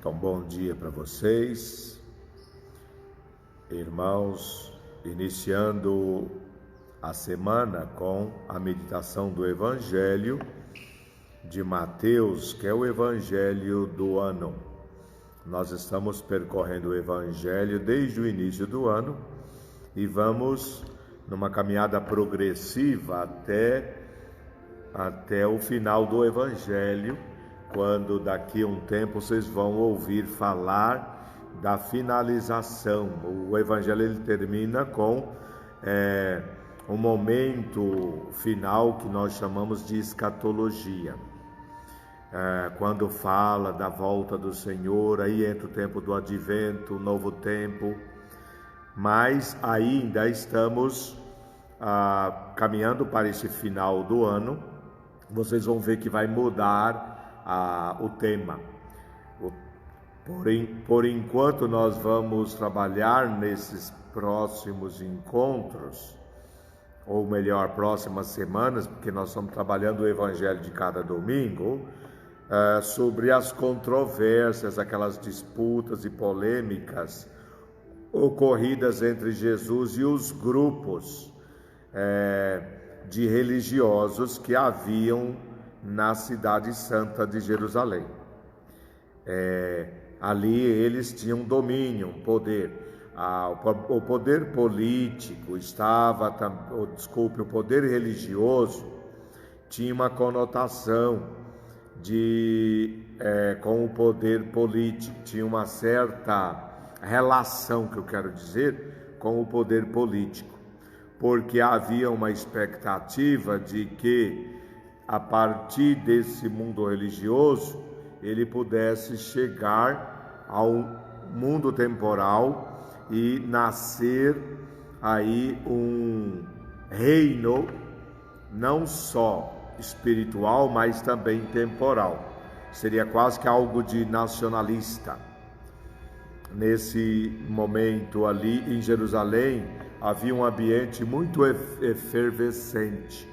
Então, bom dia para vocês, irmãos, iniciando a semana com a meditação do Evangelho de Mateus, que é o Evangelho do ano. Nós estamos percorrendo o Evangelho desde o início do ano e vamos numa caminhada progressiva até o final do Evangelho, quando daqui a um tempo vocês vão ouvir falar da finalização. O Evangelho ele termina com um momento final que nós chamamos de escatologia. Quando fala da volta do Senhor, aí entra o tempo do advento, o novo tempo, mas ainda estamos caminhando para esse final do ano. Vocês vão ver que vai mudar o tema. Por enquanto nós vamos trabalhar nesses próximos encontros, ou melhor, próximas semanas, porque nós estamos trabalhando o Evangelho de cada domingo, sobre as controvérsias, aquelas disputas e polêmicas ocorridas entre Jesus e os grupos de religiosos que haviam na cidade santa de Jerusalém. Ali eles tinham domínio, poder. O poder político o poder religioso tinha uma conotação com o poder político, tinha uma certa relação, que eu quero dizer, com o poder político, porque havia uma expectativa de que a partir desse mundo religioso, ele pudesse chegar ao mundo temporal e nascer aí um reino não só espiritual, mas também temporal. Seria quase que algo de nacionalista. Nesse momento ali em Jerusalém, havia um ambiente muito efervescente,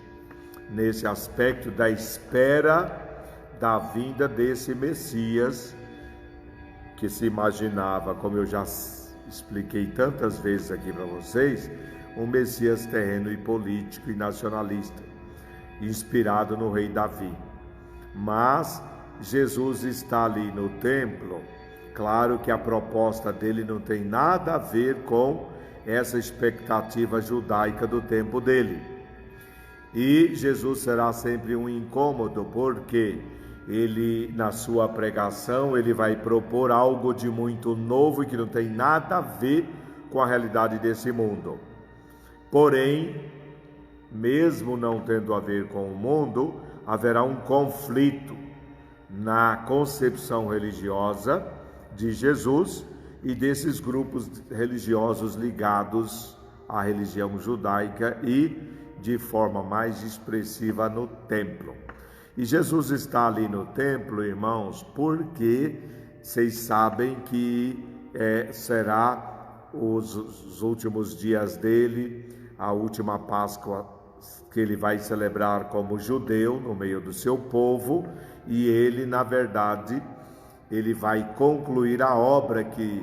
nesse aspecto da espera da vinda desse Messias, que se imaginava, como eu já expliquei tantas vezes aqui para vocês, um Messias terreno e político e nacionalista, inspirado no rei Davi. Mas Jesus está ali no templo. Claro que a proposta dele não tem nada a ver com essa expectativa judaica do tempo dele. E Jesus será sempre um incômodo, porque ele, na sua pregação, ele vai propor algo de muito novo e que não tem nada a ver com a realidade desse mundo. Porém, mesmo não tendo a ver com o mundo, haverá um conflito na concepção religiosa de Jesus e desses grupos religiosos ligados à religião judaica e de forma mais expressiva no templo. E Jesus está ali no templo, irmãos, porque vocês sabem que será os últimos dias dele, a última Páscoa que ele vai celebrar como judeu no meio do seu povo, e ele, na verdade, ele vai concluir a obra que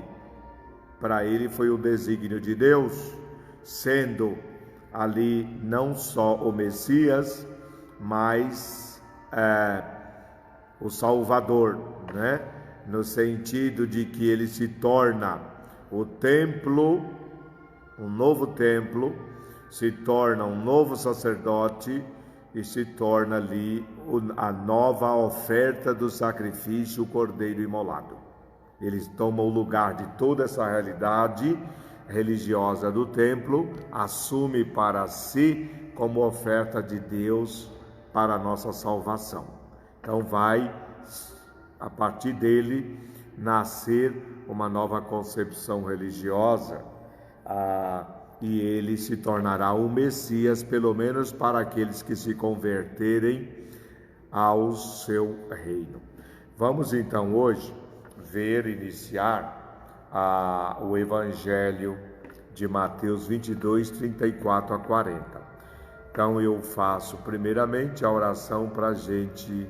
para ele foi o desígnio de Deus, sendo ali não só o Messias, mas o Salvador, né? No sentido de que ele se torna o templo, um novo templo, se torna um novo sacerdote e se torna ali a nova oferta do sacrifício, o cordeiro imolado. Ele toma o lugar de toda essa realidade religiosa do templo, assume para si como oferta de Deus para a nossa salvação. Então vai, a partir dele, nascer uma nova concepção religiosa, e ele se tornará o Messias, pelo menos para aqueles que se converterem ao seu reino. Vamos então hoje iniciar o Evangelho de Mateus 22, 34 a 40. Então eu faço primeiramente a oração para a gente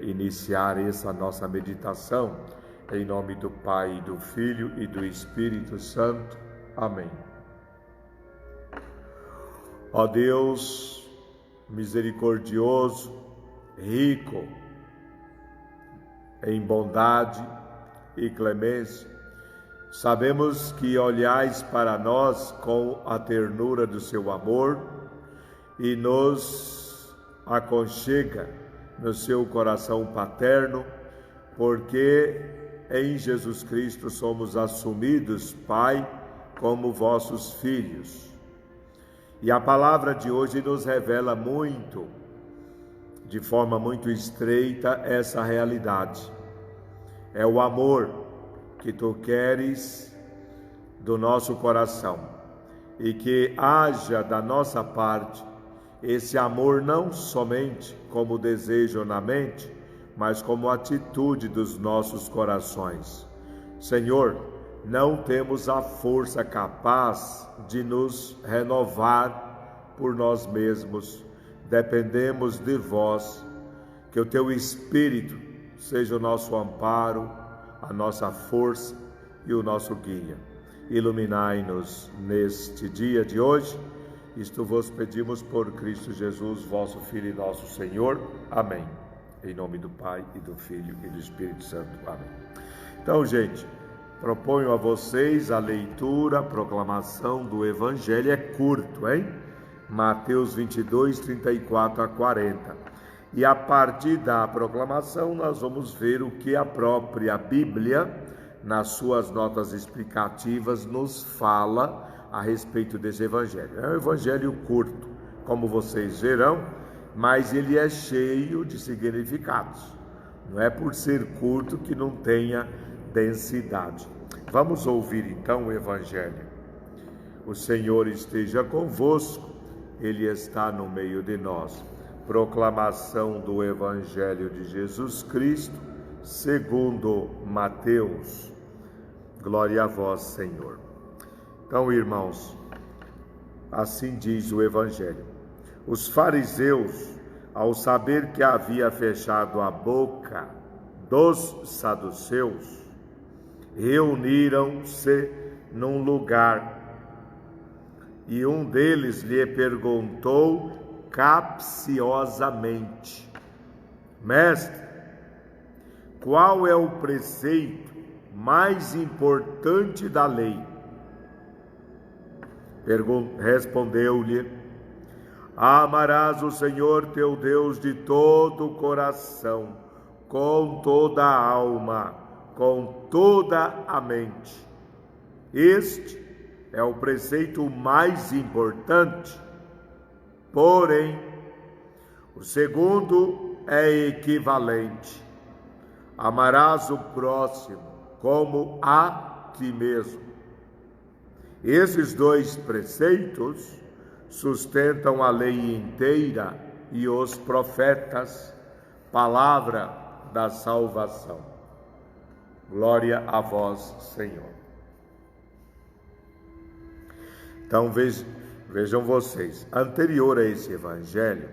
iniciar essa nossa meditação, em nome do Pai, do Filho e do Espírito Santo. Amém. Ó Deus misericordioso, rico em bondade e clemência, sabemos que olhais para nós com a ternura do seu amor e nos aconchega no seu coração paterno, porque em Jesus Cristo somos assumidos, Pai, como vossos filhos. E a palavra de hoje nos revela muito, de forma muito estreita, essa realidade. É o amor que tu queres do nosso coração, e que haja da nossa parte esse amor não somente como desejo na mente, mas como atitude dos nossos corações. Senhor, não temos a força capaz de nos renovar por nós mesmos. Dependemos de vós. Que o teu Espírito seja o nosso amparo, a nossa força e o nosso guia. Iluminai-nos neste dia de hoje. Isto vos pedimos por Cristo Jesus, vosso Filho e nosso Senhor. Amém. Em nome do Pai, e do Filho e do Espírito Santo. Amém. Então, gente, proponho a vocês a leitura, a proclamação do Evangelho. É curto, hein? Mateus 22, 34 a 40. E a partir da proclamação nós vamos ver o que a própria Bíblia, nas suas notas explicativas, nos fala a respeito desse Evangelho. É um Evangelho curto, como vocês verão, mas ele é cheio de significados. Não é por ser curto que não tenha densidade. Vamos ouvir então o Evangelho. O Senhor esteja convosco, Ele está no meio de nós. Proclamação do Evangelho de Jesus Cristo, segundo Mateus. Glória a vós, Senhor. Então, irmãos, assim diz o Evangelho. Os fariseus, ao saber que havia fechado a boca dos saduceus, reuniram-se num lugar, e um deles lhe perguntou capciosamente: Mestre, qual é o preceito mais importante da lei? Respondeu-lhe: Amarás o Senhor teu Deus de todo o coração, com toda a alma, com toda a mente. Este é o preceito mais importante. Porém, o segundo é equivalente: amarás o próximo como a ti mesmo. Esses dois preceitos sustentam a lei inteira e os profetas, palavra da salvação. Glória a vós, Senhor. Então vejam vocês, anterior a esse Evangelho,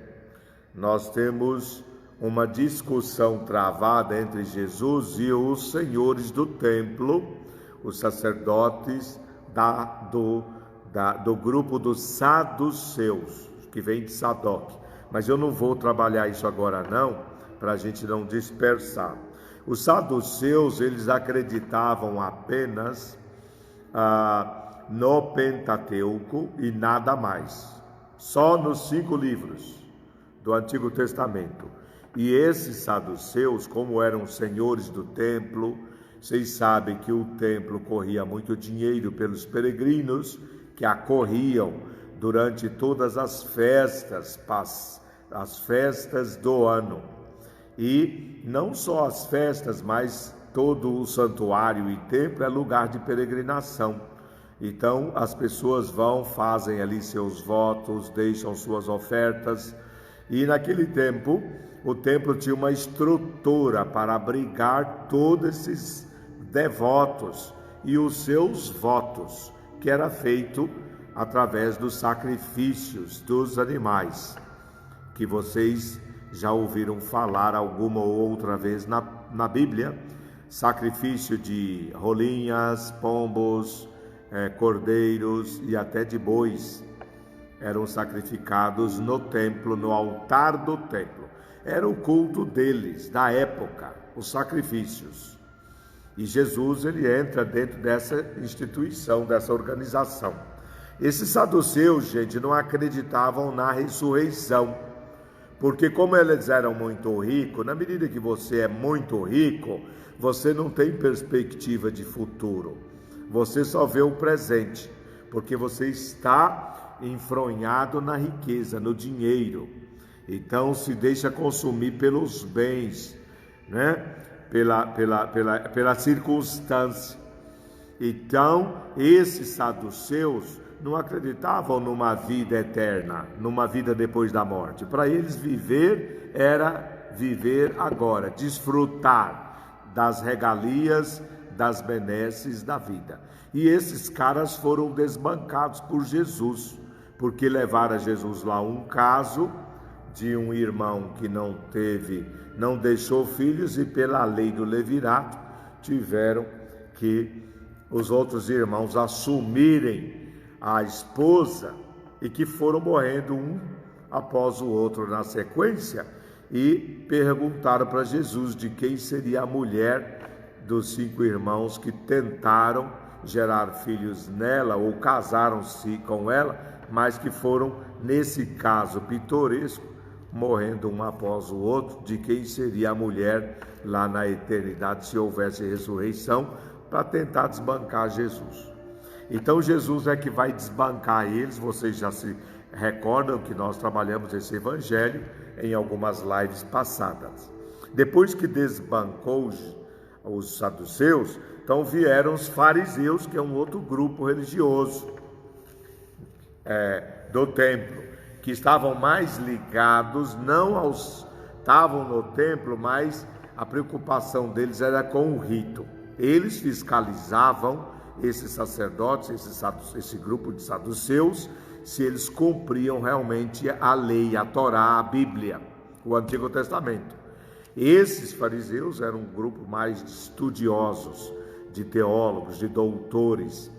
nós temos uma discussão travada entre Jesus e os senhores do templo, os sacerdotes do grupo dos saduceus, que vem de Sadoc. Mas eu não vou trabalhar isso agora não, para a gente não dispersar. Os saduceus, eles acreditavam apenas no Pentateuco e nada mais, só nos 5 livros do Antigo Testamento. E esses saduceus, como eram senhores do templo, vocês sabem que o templo corria muito dinheiro pelos peregrinos que acorriam durante todas as festas do ano. E não só as festas, mas todo o santuário e templo é lugar de peregrinação. Então as pessoas vão, fazem ali seus votos, deixam suas ofertas. E naquele tempo, o templo tinha uma estrutura para abrigar todos esses devotos e os seus votos, que era feito através dos sacrifícios dos animais, que vocês já ouviram falar alguma ou outra vez na Bíblia. Sacrifício de rolinhas, pombos, cordeiros e até de bois eram sacrificados no templo, no altar do templo. Era o culto deles, da época, os sacrifícios. E Jesus, ele entra dentro dessa instituição, dessa organização. Esses saduceus, gente, não acreditavam na ressurreição, porque como eles eram muito ricos, na medida que você é muito rico, você não tem perspectiva de futuro. Você só vê o presente, porque você está enfronhado na riqueza, no dinheiro. Então se deixa consumir pelos bens, né? Pela circunstância. Então esses saduceus não acreditavam numa vida eterna, numa vida depois da morte. Para eles viver era viver agora, desfrutar das regalias, das benesses da vida. E esses caras foram desbancados por Jesus, porque levaram a Jesus lá um caso de um irmão que não deixou filhos, e pela lei do levirato tiveram que os outros irmãos assumirem a esposa, e que foram morrendo um após o outro na sequência, e perguntaram para Jesus de quem seria a mulher dos 5 irmãos que tentaram gerar filhos nela ou casaram-se com ela, mas que foram, nesse caso pitoresco, morrendo um após o outro, de quem seria a mulher lá na eternidade, se houvesse ressurreição, para tentar desbancar Jesus. Então Jesus é que vai desbancar eles. Vocês já se recordam que nós trabalhamos esse evangelho em algumas lives passadas. Depois que desbancou os saduceus, então vieram os fariseus, que é um outro grupo religioso do templo, que estavam mais ligados, estavam no templo, mas a preocupação deles era com o rito. Eles fiscalizavam esses sacerdotes, esse grupo de saduceus, se eles cumpriam realmente a lei, a Torá, a Bíblia, o Antigo Testamento. Esses fariseus eram um grupo mais de estudiosos, de teólogos, de doutores,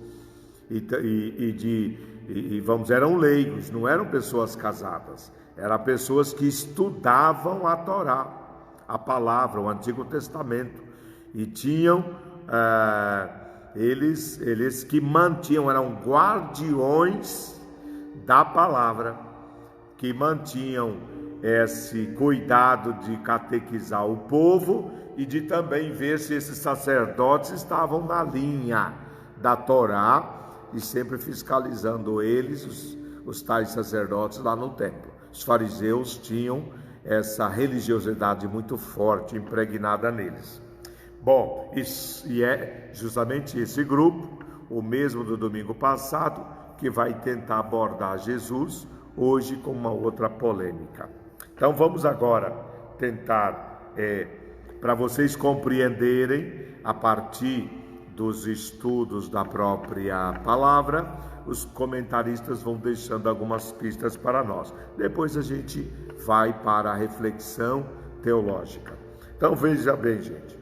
eram leigos, não eram pessoas casadas, eram pessoas que estudavam a Torá, a palavra, o Antigo Testamento, e tinham eles que mantinham, eram guardiões da palavra, que mantinham esse cuidado de catequizar o povo e de também ver se esses sacerdotes estavam na linha da Torá, e sempre fiscalizando eles, os tais sacerdotes lá no templo. Os fariseus tinham essa religiosidade muito forte, impregnada neles. Bom, e é justamente esse grupo, o mesmo do domingo passado, que vai tentar abordar Jesus hoje com uma outra polêmica. Então vamos agora tentar, para vocês compreenderem, a partir dos estudos da própria palavra, os comentaristas vão deixando algumas pistas para nós. Depois a gente vai para a reflexão teológica. Então veja bem, gente,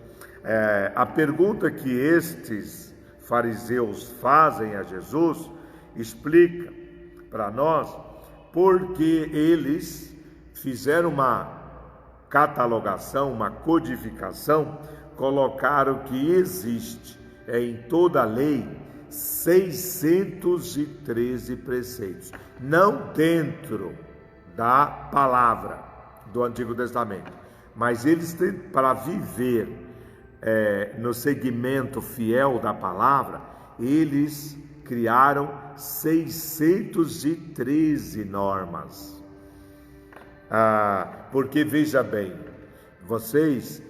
a pergunta que estes fariseus fazem a Jesus explica para nós porque eles fizeram uma catalogação, uma codificação, colocaram que existe em toda a lei 613 preceitos, não dentro da palavra do Antigo Testamento, mas eles têm, para viver no segmento fiel da palavra, eles criaram 613 normas. Porque veja bem, vocês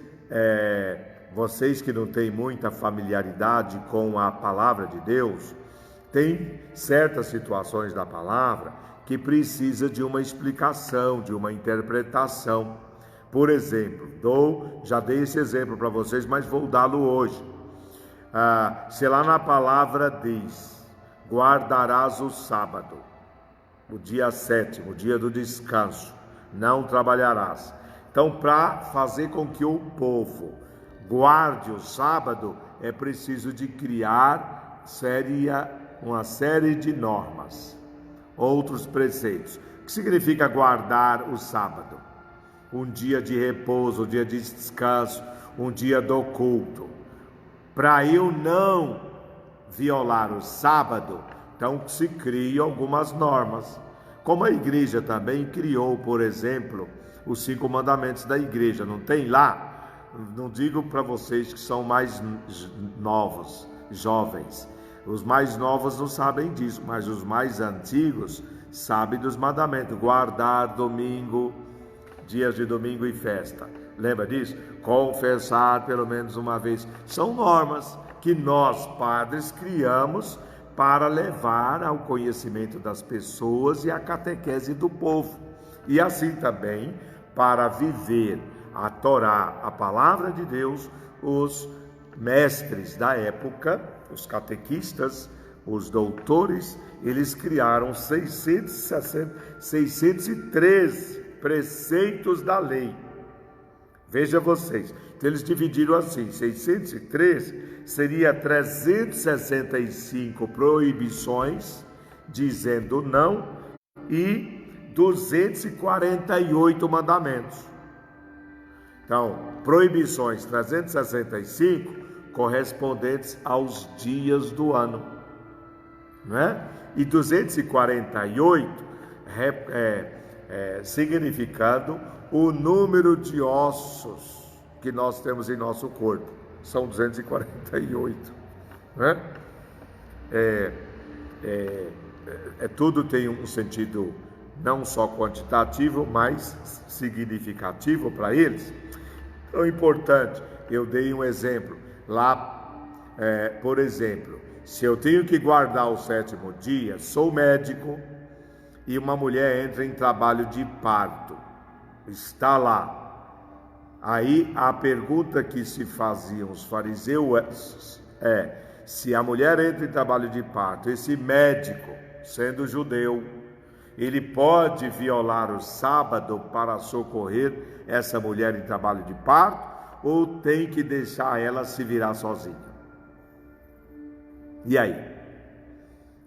que não têm muita familiaridade com a palavra de Deus, tem certas situações da palavra que precisa de uma explicação, de uma interpretação. Por exemplo, já dei esse exemplo para vocês, mas vou dá-lo hoje. Se lá na palavra diz: guardarás o sábado, o dia 7º, o dia do descanso, não trabalharás. Então, para fazer com que o povo guarde o sábado, é preciso de criar uma série de normas, outros preceitos. O que significa guardar o sábado? Um dia de repouso, um dia de descanso, um dia do culto. Para eu não violar o sábado, então se criam algumas normas. Como a igreja também criou, por exemplo, os 5 mandamentos da igreja, não tem lá? Não digo para vocês que são mais novos, jovens. Os mais novos não sabem disso, mas os mais antigos sabem dos mandamentos. Guardar domingo, dias de domingo e festa. Lembra disso? Confessar pelo menos uma vez. São normas que nós, padres, criamos para levar ao conhecimento das pessoas e à catequese do povo. E assim também, para viver a Torá, a palavra de Deus, os mestres da época, os catequistas, os doutores, eles criaram 613 preceitos da lei. Veja vocês, então eles dividiram assim: 613 seria 365 proibições, dizendo não, e 248 mandamentos. Então, proibições 365 correspondentes aos dias do ano, né? E 248 significando o número de ossos que nós temos em nosso corpo. São 248, né? Tudo tem um sentido não só quantitativo, mas significativo para eles. Então é importante, eu dei um exemplo lá, por exemplo, se eu tenho que guardar o 7º dia, sou médico e uma mulher entra em trabalho de parto, está lá. Aí a pergunta que se faziam os fariseus é: se a mulher entra em trabalho de parto, esse médico, sendo judeu, ele pode violar o sábado para socorrer essa mulher em trabalho de parto, ou tem que deixar ela se virar sozinha? E aí?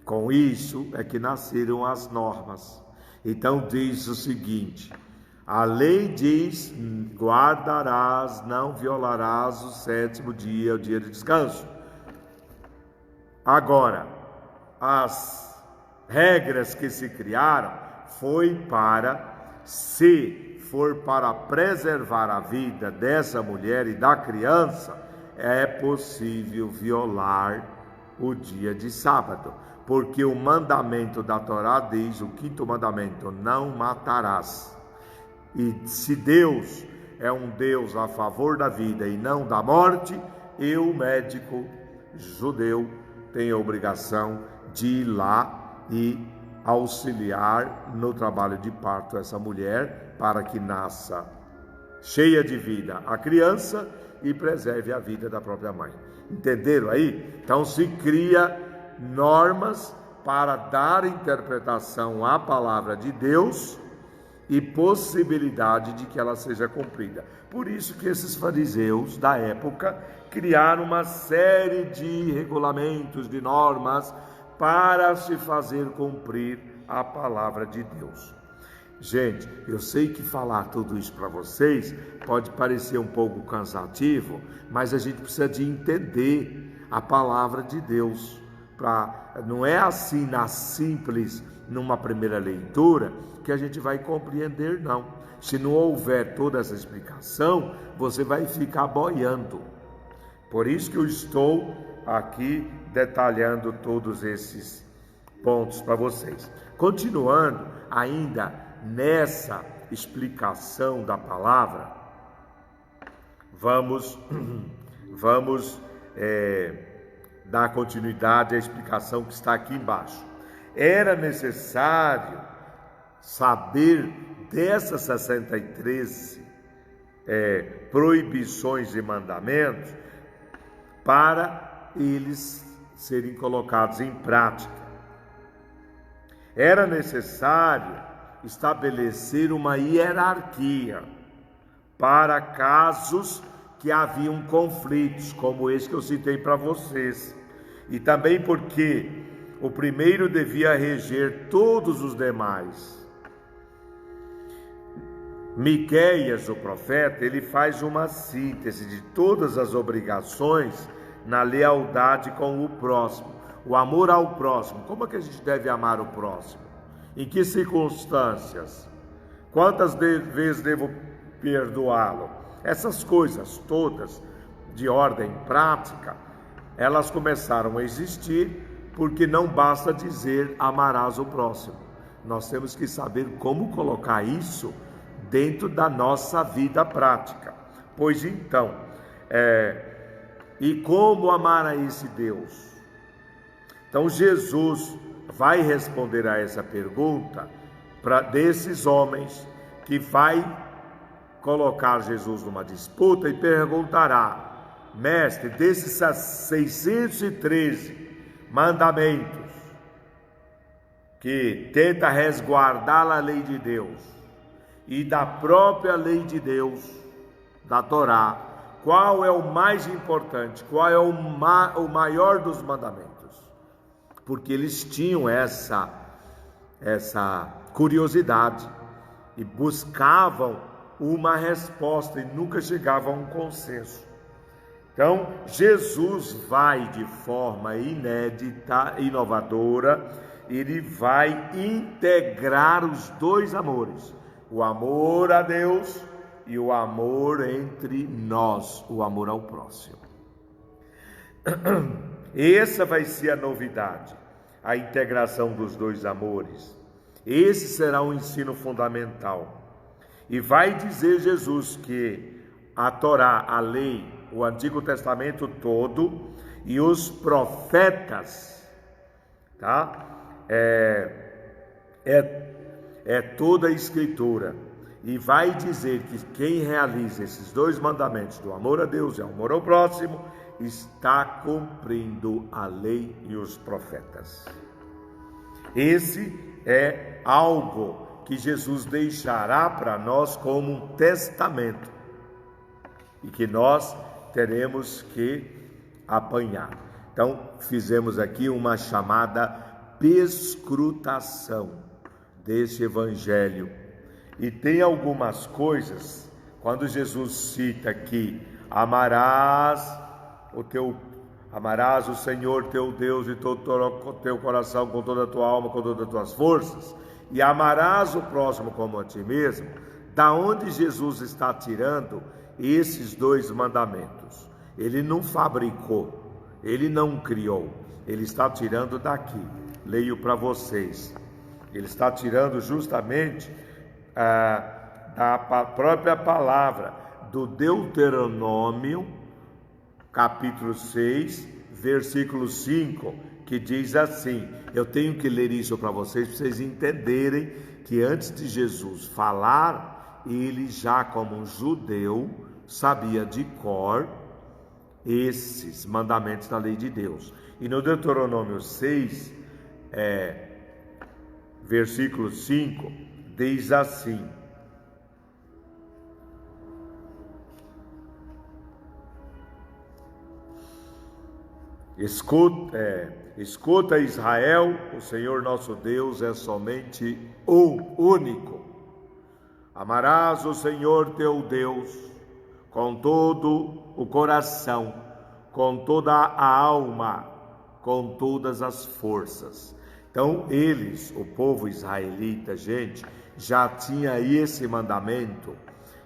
Com isso é que nasceram as normas. Então diz o seguinte: a lei diz: guardarás, não violarás o 7º dia, o dia de descanso. Agora, as regras que se criaram foi para, se for para preservar a vida dessa mulher e da criança, é possível violar o dia de sábado, porque o mandamento da Torá diz, o 5º mandamento: não matarás. E se Deus é um Deus a favor da vida e não da morte, eu, médico judeu, tenho a obrigação de ir lá e auxiliar no trabalho de parto essa mulher, para que nasça cheia de vida a criança e preserve a vida da própria mãe. Entenderam aí? Então se cria normas para dar interpretação à palavra de Deus e possibilidade de que ela seja cumprida. Por isso que esses fariseus da época criaram uma série de regulamentos, de normas, para se fazer cumprir a palavra de Deus. Gente, eu sei que falar tudo isso para vocês pode parecer um pouco cansativo, mas a gente precisa de entender a palavra de Deus. Não é assim na simples, numa primeira leitura, que a gente vai compreender, não. Se não houver toda essa explicação, você vai ficar boiando. Por isso que eu estou aqui detalhando todos esses pontos para vocês. Continuando ainda nessa explicação da palavra, vamos dar continuidade à explicação que está aqui embaixo. Era necessário saber dessas 63 proibições e mandamentos para eles serem colocados em prática. Era necessário estabelecer uma hierarquia para casos que haviam conflitos, como esse que eu citei para vocês, e também porque o primeiro devia reger todos os demais. Miqueias, o profeta, ele faz uma síntese de todas as obrigações na lealdade com o próximo, o amor ao próximo. Como é que a gente deve amar o próximo? Em que circunstâncias? Quantas vezes devo perdoá-lo? Essas coisas todas de ordem prática, elas começaram a existir porque não basta dizer amarás o próximo. Nós temos que saber como colocar isso dentro da nossa vida prática. Pois então, e como amar a esse Deus? Então Jesus vai responder a essa pergunta desses homens, que vai colocar Jesus numa disputa e perguntará: mestre, desses 613 mandamentos que tenta resguardar a lei de Deus e da própria lei de Deus, da Torá, qual é o mais importante? Qual é o maior dos mandamentos? Porque eles tinham essa curiosidade e buscavam uma resposta e nunca chegavam a um consenso. Então, Jesus vai de forma inédita, inovadora, ele vai integrar os dois amores, o amor a Deus e o amor entre nós, o amor ao próximo. Essa vai ser a novidade, a integração dos dois amores. Esse será um ensino fundamental. E vai dizer Jesus que a Torá, a lei, o Antigo Testamento todo e os profetas, tá? É toda a Escritura. E vai dizer que quem realiza esses dois mandamentos, do amor a Deus e amor ao próximo, está cumprindo a lei e os profetas. Esse é algo que Jesus deixará para nós como um testamento e que nós teremos que apanhar. Então, fizemos aqui uma chamada perscrutação desse evangelho. E tem algumas coisas, quando Jesus cita aqui: amarás o Senhor teu Deus de todo o teu coração, com toda a tua alma, com todas as tuas forças, e amarás o próximo como a ti mesmo. Da onde Jesus está tirando esses dois mandamentos? Ele não fabricou, ele não criou, ele está tirando daqui. Leio para vocês. Ele está tirando justamente da própria palavra do Deuteronômio, capítulo 6, versículo 5, que diz assim. Eu tenho que ler isso para vocês entenderem que antes de Jesus falar, ele já como um judeu sabia de cor esses mandamentos da lei de Deus. E no Deuteronômio 6, versículo 5, diz assim: escuta Israel, o Senhor nosso Deus é somente um único. Amarás o Senhor teu Deus com todo o coração, com toda a alma, com todas as forças. Então eles, o povo israelita, gente, já tinha esse mandamento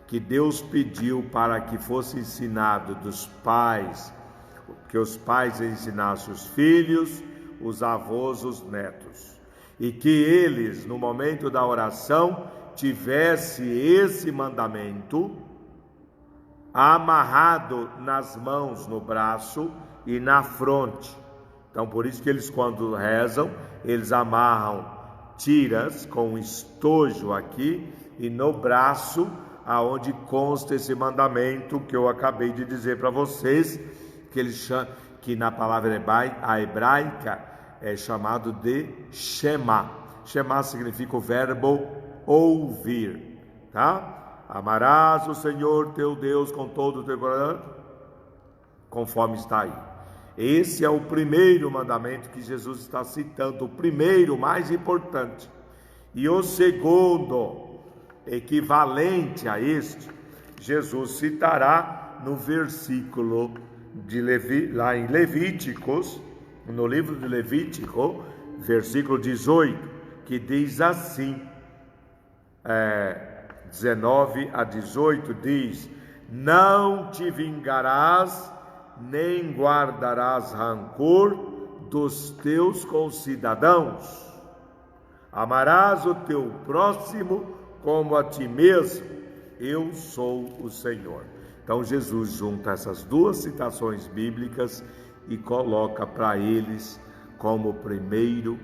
que Deus pediu para que fosse ensinado dos pais, que os pais ensinassem os filhos, os avós, os netos, e que eles, no momento da oração, tivesse esse mandamento amarrado nas mãos, no braço e na fronte. Então, por isso que eles, quando rezam, eles amarram tiras com estojo aqui e no braço, aonde consta esse mandamento que eu acabei de dizer para vocês, que na palavra hebraica é chamado de Shema. Shema significa o verbo ouvir, tá? Amarás o Senhor teu Deus com todo o teu coração, conforme está aí. Esse é o primeiro mandamento que Jesus está citando, o primeiro, mais importante. E o segundo, equivalente a este, Jesus citará no versículo lá em Levíticos, no livro de Levítico, versículo 18, que diz assim, 19 a 18, diz: não te vingarás, nem guardarás rancor dos teus concidadãos. Amarás o teu próximo como a ti mesmo. Eu sou o Senhor. Então Jesus junta essas duas citações bíblicas e coloca para eles como o primeiro,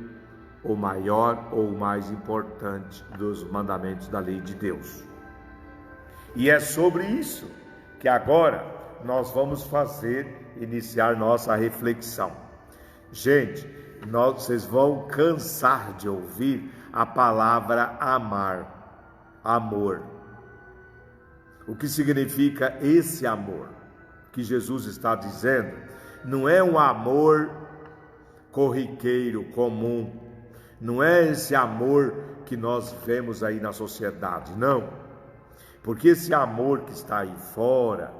o maior ou o mais importante dos mandamentos da lei de Deus. E é sobre isso que agora nós vamos iniciar nossa reflexão. Gente, vocês vão cansar de ouvir a palavra amar, amor. O que significa esse amor que Jesus está dizendo? Não é um amor corriqueiro, comum, não é esse amor que nós vemos aí na sociedade, não. Porque esse amor que está aí fora,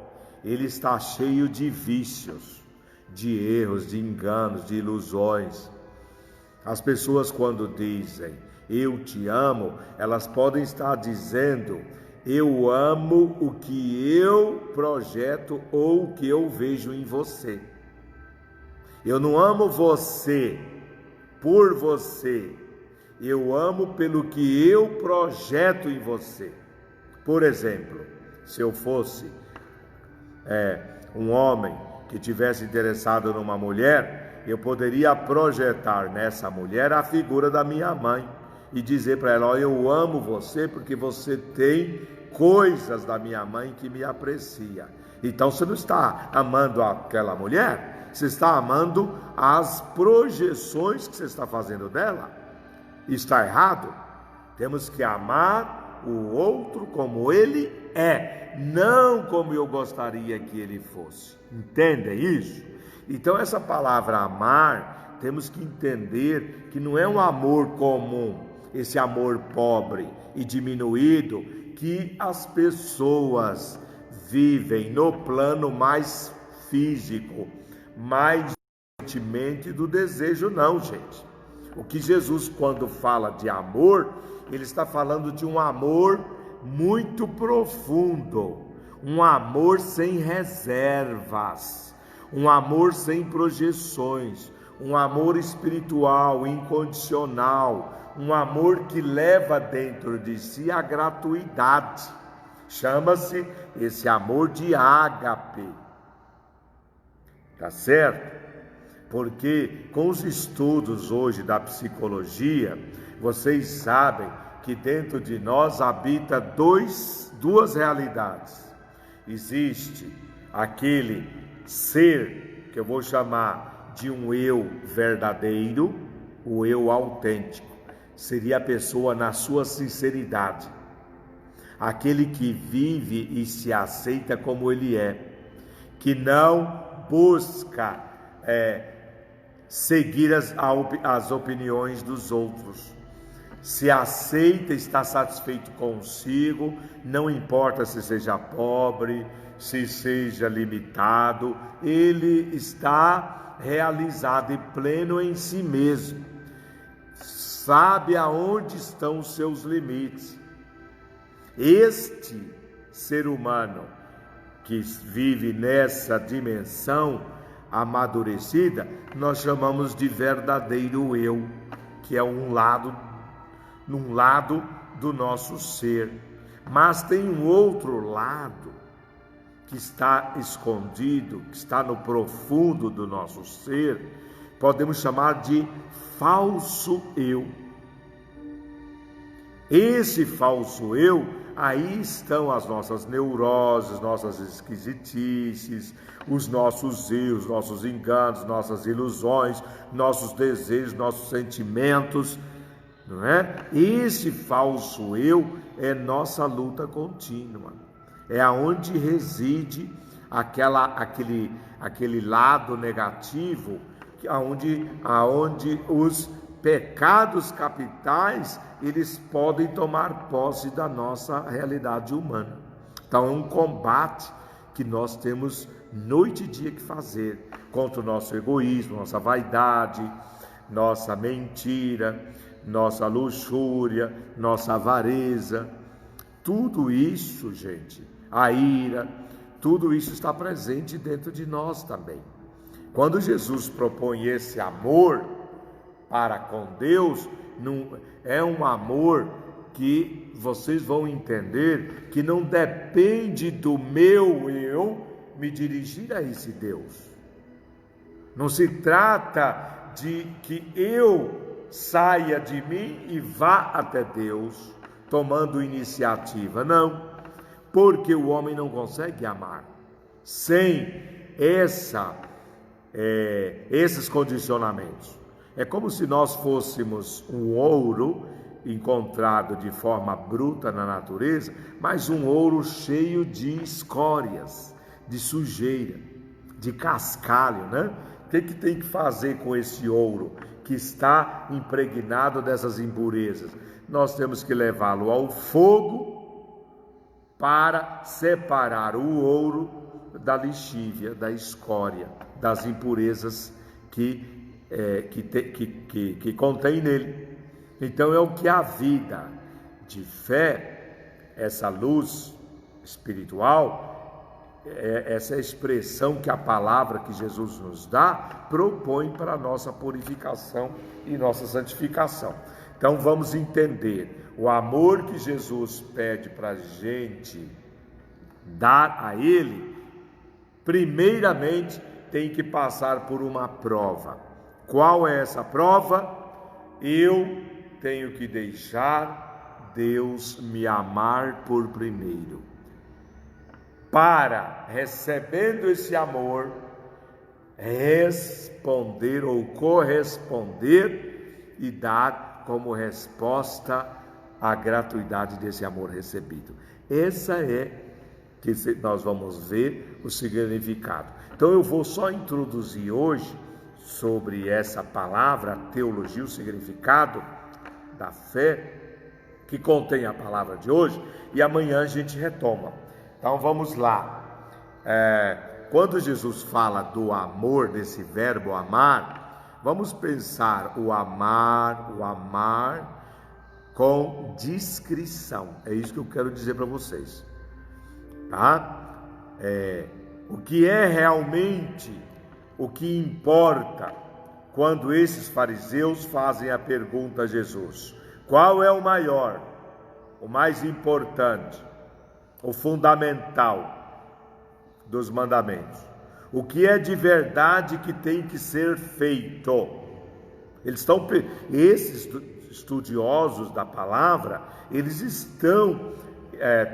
ele está cheio de vícios, de erros, de enganos, de ilusões. As pessoas, quando dizem eu te amo, elas podem estar dizendo eu amo o que eu projeto ou o que eu vejo em você. Eu não amo você por você, eu amo pelo que eu projeto em você. Por exemplo, se eu fosse um homem que tivesse interessado numa mulher, eu poderia projetar nessa mulher a figura da minha mãe e dizer para ela: ó, eu amo você porque você tem coisas da minha mãe que me aprecia. Então você não está amando aquela mulher, você está amando as projeções que você está fazendo dela. Está errado. Temos que amar o outro como ele é, não como eu gostaria que ele fosse. Entende isso? Então essa palavra amar, temos que entender que não é um amor comum, esse amor pobre e diminuído que as pessoas vivem no plano mais físico, mais sentimento do desejo, não, gente. O que Jesus, quando fala de amor, ele está falando de um amor muito profundo, um amor sem reservas, um amor sem projeções, um amor espiritual, incondicional, um amor que leva dentro de si a gratuidade. Chama-se esse amor de ágape. Tá certo? Porque com os estudos hoje da psicologia, vocês sabem que dentro de nós habita duas realidades. Existe aquele ser que eu vou chamar de um eu verdadeiro, o eu autêntico. Seria a pessoa na sua sinceridade, aquele que vive e se aceita como ele é, que não busca seguir as opiniões dos outros, se aceita, está satisfeito consigo, não importa se seja pobre, se seja limitado, ele está realizado e pleno em si mesmo, sabe aonde estão os seus limites. Este ser humano que vive nessa dimensão amadurecida, nós chamamos de verdadeiro eu, que é um lado do nosso ser. Mas tem um outro lado que está escondido, que está no profundo do nosso ser, podemos chamar de falso eu. Esse falso eu, aí estão as nossas neuroses, nossas esquisitices, os nossos erros, nossos enganos, nossas ilusões, nossos desejos, nossos sentimentos, não é? Esse falso eu é nossa luta contínua. É aonde reside aquele lado negativo, aonde os pecados capitais, eles podem tomar posse da nossa realidade humana. Então é um combate que nós temos noite e dia que fazer contra o nosso egoísmo, nossa vaidade, nossa mentira, nossa luxúria, nossa avareza. Tudo isso, gente, a ira, tudo isso está presente dentro de nós também. Quando Jesus propõe esse amor para com Deus, não é um amor que vocês vão entender que não depende do meu eu me dirigir a esse Deus. Não se trata de que eu saia de mim e vá até Deus tomando iniciativa, não, porque o homem não consegue amar sem esses condicionamentos. É como se nós fôssemos um ouro encontrado de forma bruta na natureza, mas um ouro cheio de escórias, de sujeira, de cascalho, né? O que tem que fazer com esse ouro que está impregnado dessas impurezas? Nós temos que levá-lo ao fogo para separar o ouro da lixívia, da escória, das impurezas que contém nele. Então é o que a vida de fé, essa luz espiritual, essa expressão que a palavra que Jesus nos dá propõe para a nossa purificação e nossa santificação. Então vamos entender, o amor que Jesus pede para a gente dar a Ele, primeiramente tem que passar por uma prova. Qual é essa prova? Eu tenho que deixar Deus me amar por primeiro, para, recebendo esse amor, responder ou corresponder e dar como resposta a gratuidade desse amor recebido. Essa é que nós vamos ver o significado. Então eu vou só introduzir hoje sobre essa palavra, a teologia, o significado da fé, que contém a palavra de hoje, e amanhã a gente retoma. Então vamos lá. Quando Jesus fala do amor, desse verbo amar, vamos pensar o amar com discrição. É isso que eu quero dizer para vocês, tá? O que é realmente o que importa quando esses fariseus fazem a pergunta a Jesus: qual é o maior, o mais importante, o fundamental dos mandamentos? O que é de verdade que tem que ser feito? Esses estudiosos da palavra, eles estão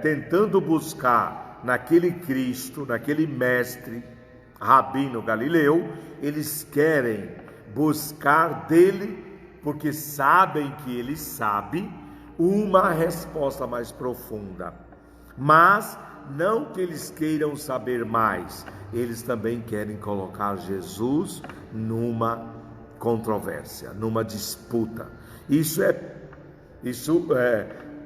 tentando buscar naquele Cristo, naquele mestre, Rabino Galileu, eles querem buscar dele, porque sabem que ele sabe, uma resposta mais profunda. Mas não que eles queiram saber mais, eles também querem colocar Jesus numa controvérsia, numa disputa. Isso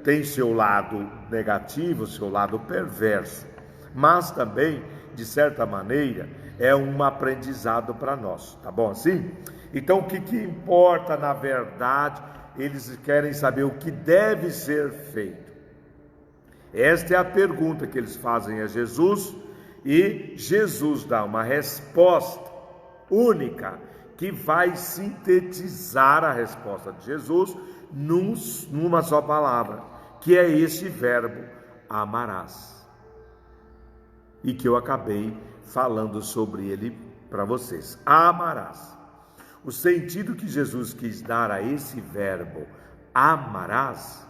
tem seu lado negativo, seu lado perverso, mas também, de certa maneira, é um aprendizado para nós, tá bom assim? Então o que importa na verdade? Eles querem saber o que deve ser feito. Esta é a pergunta que eles fazem a Jesus, e Jesus dá uma resposta única que vai sintetizar a resposta de Jesus numa só palavra, que é esse verbo amarás, e que eu acabei falando sobre ele para vocês. Amarás. O sentido que Jesus quis dar a esse verbo amarás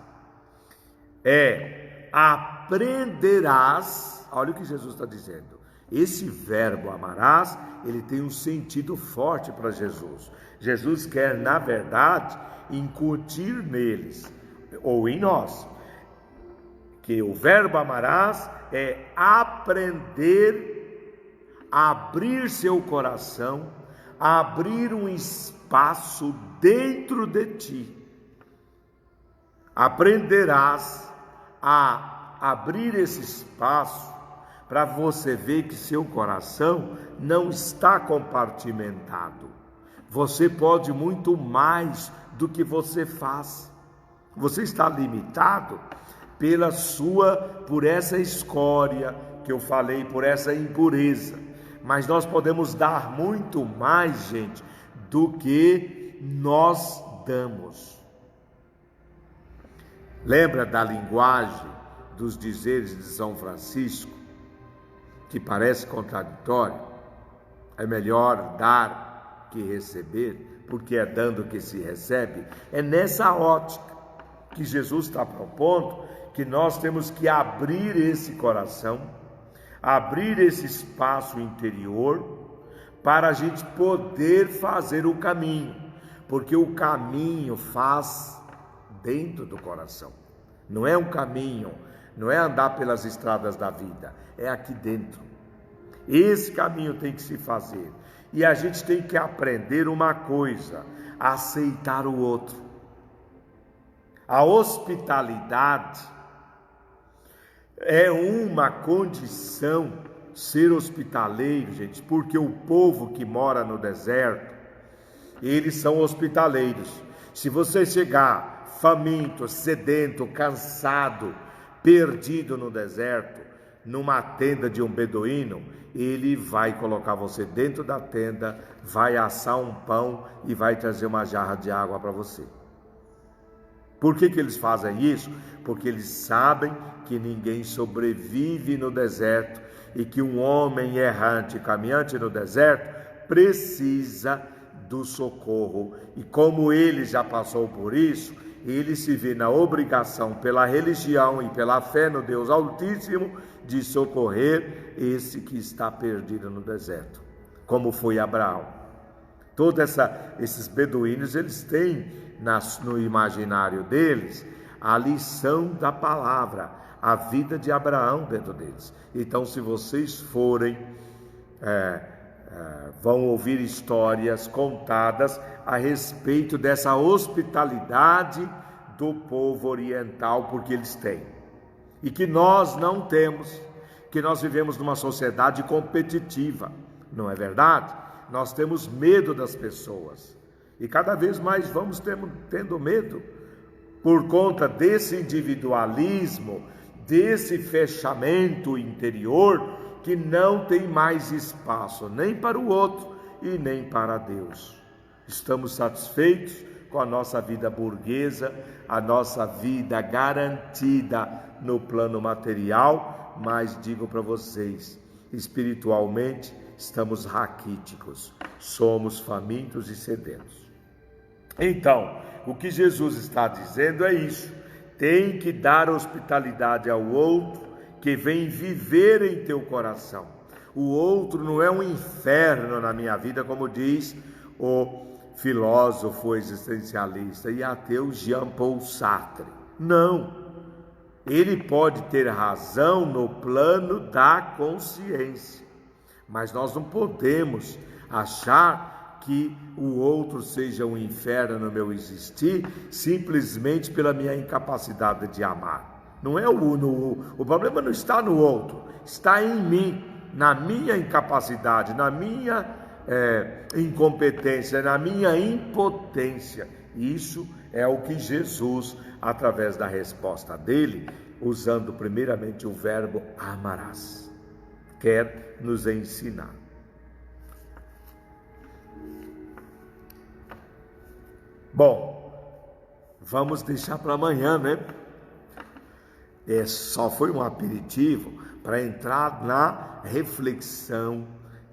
é aprenderás. Olha o que Jesus está dizendo. Esse verbo amarás, ele tem um sentido forte para Jesus. Jesus quer, na verdade, incutir neles, ou em nós, que o verbo amarás é aprender a abrir seu coração, a abrir um espaço dentro de ti. Aprenderás a abrir esse espaço para você ver que seu coração não está compartimentado. Você pode muito mais do que você faz. Você está limitado por essa escória que eu falei, por essa impureza. Mas nós podemos dar muito mais, gente, do que nós damos. Lembra da linguagem dos dizeres de São Francisco, que parece contraditório? É melhor dar que receber, porque é dando que se recebe. É nessa ótica que Jesus está propondo que nós temos que abrir esse coração, abrir esse espaço interior, para a gente poder fazer o caminho, porque o caminho faz dentro do coração. Não é um caminho, não é andar pelas estradas da vida, é aqui dentro. Esse caminho tem que se fazer. E a gente tem que aprender uma coisa: aceitar o outro. A hospitalidade é uma condição, ser hospitaleiro, gente, porque o povo que mora no deserto, eles são hospitaleiros. Se você chegar faminto, sedento, cansado, perdido no deserto, numa tenda de um beduíno, ele vai colocar você dentro da tenda, vai assar um pão e vai trazer uma jarra de água para você. Por que eles fazem isso? Porque eles sabem que ninguém sobrevive no deserto e que um homem errante, caminhante no deserto, precisa do socorro. E como ele já passou por isso, ele se vê na obrigação, pela religião e pela fé no Deus Altíssimo, de socorrer esse que está perdido no deserto, como foi Abraão. Todos esses beduínos, eles têm no imaginário deles a lição da palavra, a vida de Abraão dentro deles. Então, se vocês forem, vão ouvir histórias contadas a respeito dessa hospitalidade do povo oriental, porque eles têm, e que nós não temos, que nós vivemos numa sociedade competitiva, não é verdade? Nós temos medo das pessoas, e cada vez mais vamos tendo medo, por conta desse individualismo, desse fechamento interior, que não tem mais espaço nem para o outro e nem para Deus. Estamos satisfeitos com a nossa vida burguesa, a nossa vida garantida no plano material, mas digo para vocês, espiritualmente estamos raquíticos, somos famintos e sedentos. Então, o que Jesus está dizendo é isso: tem que dar hospitalidade ao outro que vem viver em teu coração. O outro não é um inferno na minha vida, como diz o filósofo existencialista e ateu Jean-Paul Sartre. Não, ele pode ter razão no plano da consciência, mas nós não podemos achar que o outro seja um inferno no meu existir simplesmente pela minha incapacidade de amar. Não é o problema não está no outro, está em mim, na minha incapacidade, na minha incompetência, na minha impotência. Isso é o que Jesus, através da resposta dele, usando primeiramente o verbo amarás, quer nos ensinar. Bom, vamos deixar para amanhã, né? Só foi um aperitivo para entrar na reflexão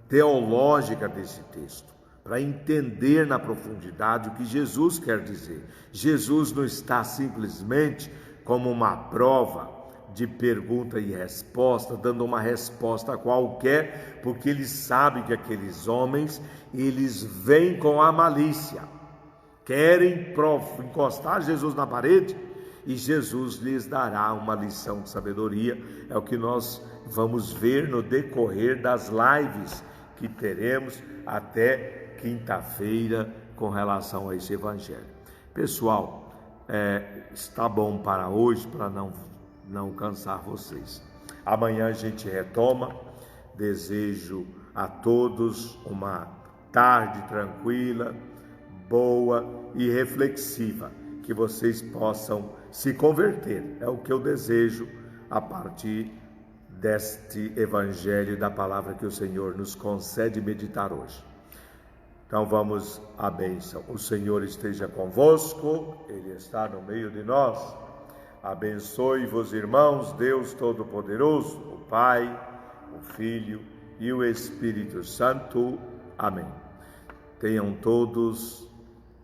teológica desse texto, para entender na profundidade o que Jesus quer dizer. Jesus não está simplesmente como uma prova de pergunta e resposta, dando uma resposta qualquer, porque ele sabe que aqueles homens, eles vêm com a malícia, querem encostar Jesus na parede e Jesus lhes dará uma lição de sabedoria. É o que nós vamos ver no decorrer das lives que teremos até quinta-feira com relação a esse evangelho. Pessoal, está bom para hoje, para não cansar vocês. Amanhã a gente retoma. Desejo a todos uma tarde tranquila, boa e reflexiva, que vocês possam se converter. É o que eu desejo a partir deste evangelho da palavra que o Senhor nos concede meditar hoje. Então vamos à bênção. O Senhor esteja convosco, Ele está no meio de nós. Abençoe-vos, irmãos, Deus Todo-Poderoso, o Pai, o Filho e o Espírito Santo. Amém. Tenham todos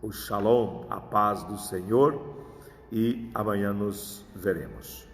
o Shalom, a paz do Senhor, e amanhã nos veremos.